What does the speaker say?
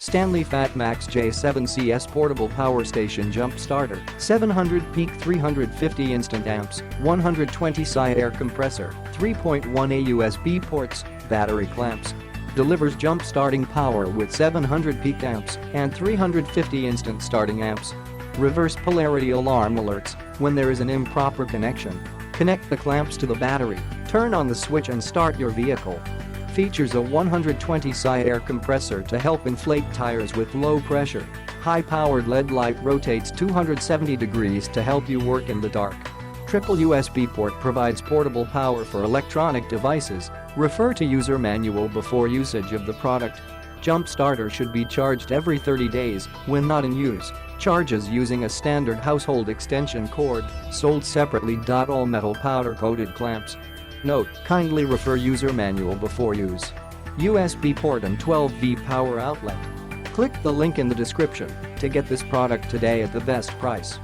STANLEY FATMAX J7CS Portable Power Station Jump Starter, 700 peak 350 instant amps, 120 SI air compressor, 3.1A USB ports, battery clamps. Delivers jump starting power with 700 peak amps and 350 instant starting amps. Reverse polarity alarm alerts when there is an improper connection. Connect the clamps to the battery, turn on the switch and start your vehicle. Features a 120 SI air compressor to help inflate tires with low pressure. High-powered LED light rotates 270 degrees to help you work in the dark. Triple USB port provides portable power for electronic devices. Refer to user manual before usage of the product. Jump starter should be charged every 30 days when not in use. Charges using a standard household extension cord, sold separately. All metal powder-coated clamps. Note: kindly refer user manual before use. USB port and 12V power outlet. Click the link in the description to get this product today at the best price.